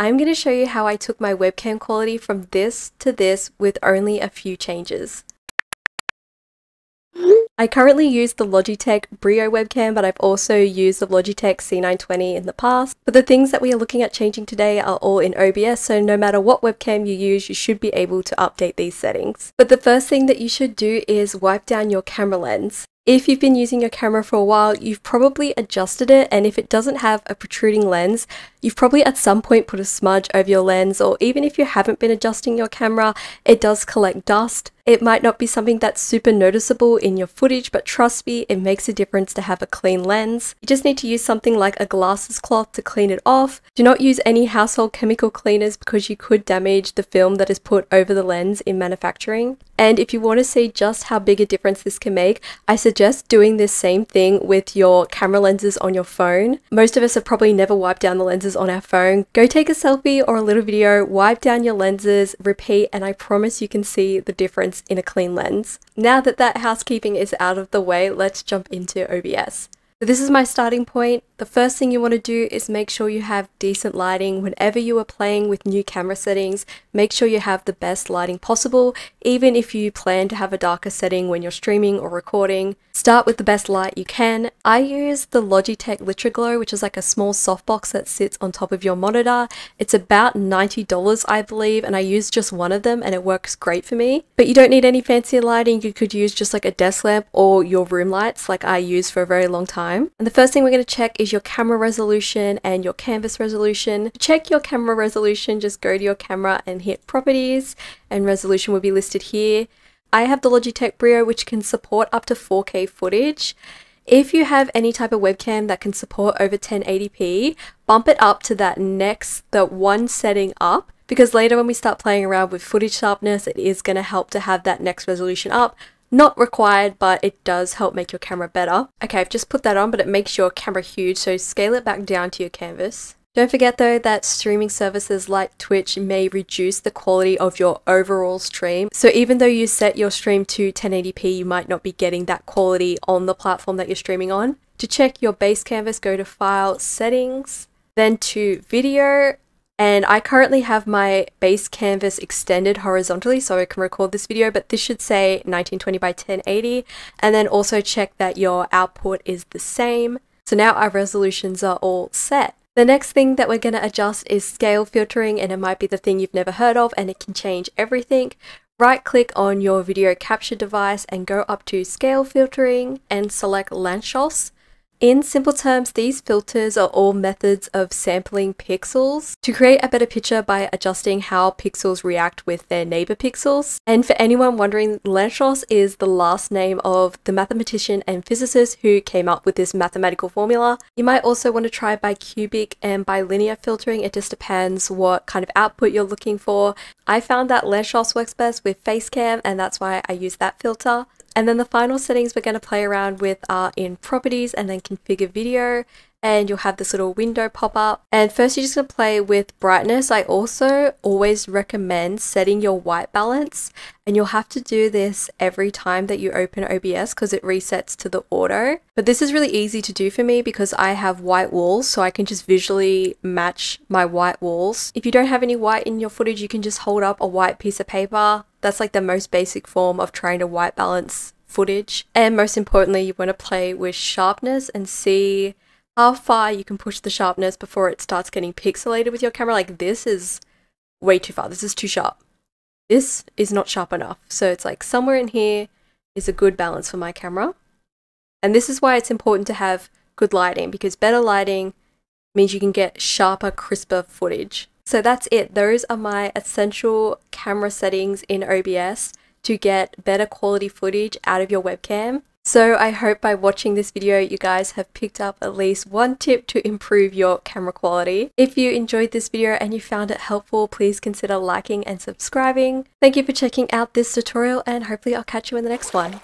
I'm going to show you how I took my webcam quality from this to this with only a few changes. I currently use the Logitech Brio webcam, but I've also used the Logitech C920 in the past. But the things that we are looking at changing today are all in OBS, so no matter what webcam you use, you should be able to update these settings. But the first thing that you should do is wipe down your camera lens. If you've been using your camera for a while, you've probably adjusted it, and if it doesn't have a protruding lens, you've probably at some point put a smudge over your lens, or even if you haven't been adjusting your camera, it does collect dust. It might not be something that's super noticeable in your footage, but trust me, it makes a difference to have a clean lens. You just need to use something like a glasses cloth to clean it off. Do not use any household chemical cleaners because you could damage the film that is put over the lens in manufacturing. And if you want to see just how big a difference this can make, I suggest doing this same thing with your camera lenses on your phone. Most of us have probably never wiped down the lenses on our phone. Go take a selfie or a little video, wipe down your lenses, repeat, and I promise you can see the difference in a clean lens. Now that housekeeping is out of the way, let's jump into OBS. So this is my starting point. The first thing you want to do is make sure you have decent lighting. Whenever you are playing with new camera settings, make sure you have the best lighting possible, even if you plan to have a darker setting when you're streaming or recording. Start with the best light you can. I use the Logitech LitraGlow, which is like a small softbox that sits on top of your monitor. It's about $90, I believe, and I use just one of them and it works great for me. But you don't need any fancy lighting. You could use just like a desk lamp or your room lights like I use for a very long time. And the first thing we're going to check is your camera resolution and your canvas resolution. To check your camera resolution, just go to your camera and hit properties, and resolution will be listed here. I have the Logitech Brio, which can support up to 4K footage. If you have any type of webcam that can support over 1080p, bump it up to that one setting up, because later when we start playing around with footage sharpness, it is going to help to have that next resolution up. Not required, but it does help make your camera better. Okay, I've just put that on, but it makes your camera huge, so scale it back down to your canvas. Don't forget though that streaming services like Twitch may reduce the quality of your overall stream. So even though you set your stream to 1080p, you might not be getting that quality on the platform that you're streaming on. To check your base canvas, go to File, Settings, then to Video. And I currently have my base canvas extended horizontally so I can record this video, but this should say 1920 by 1080. And then also check that your output is the same. So now our resolutions are all set. The next thing that we're going to adjust is scale filtering, and it might be the thing you've never heard of and it can change everything. Right click on your video capture device and go up to scale filtering and select Lanczos. In simple terms, these filters are all methods of sampling pixels to create a better picture by adjusting how pixels react with their neighbor pixels. And for anyone wondering, Lanczos is the last name of the mathematician and physicist who came up with this mathematical formula. You might also want to try bicubic and bilinear filtering. It just depends what kind of output you're looking for. I found that Lanczos works best with Facecam, and that's why I use that filter. And then the final settings we're going to play around with are in properties and then configure video, and you'll have this little window pop up. And first you're just going to play with brightness. I also always recommend setting your white balance, and you'll have to do this every time that you open OBS because it resets to the auto. But this is really easy to do for me because I have white walls, so I can just visually match my white walls. If you don't have any white in your footage, you can just hold up a white piece of paper. That's like the most basic form of trying to white balance footage. And most importantly, you want to play with sharpness and see how far you can push the sharpness before it starts getting pixelated with your camera. Like this is way too far. This is too sharp. This is not sharp enough. So it's like somewhere in here is a good balance for my camera. And this is why it's important to have good lighting, because better lighting means you can get sharper, crisper footage. So that's it. Those are my essential camera settings in OBS to get better quality footage out of your webcam. So I hope by watching this video you guys have picked up at least one tip to improve your camera quality. If you enjoyed this video and you found it helpful, please consider liking and subscribing. Thank you for checking out this tutorial, and hopefully I'll catch you in the next one.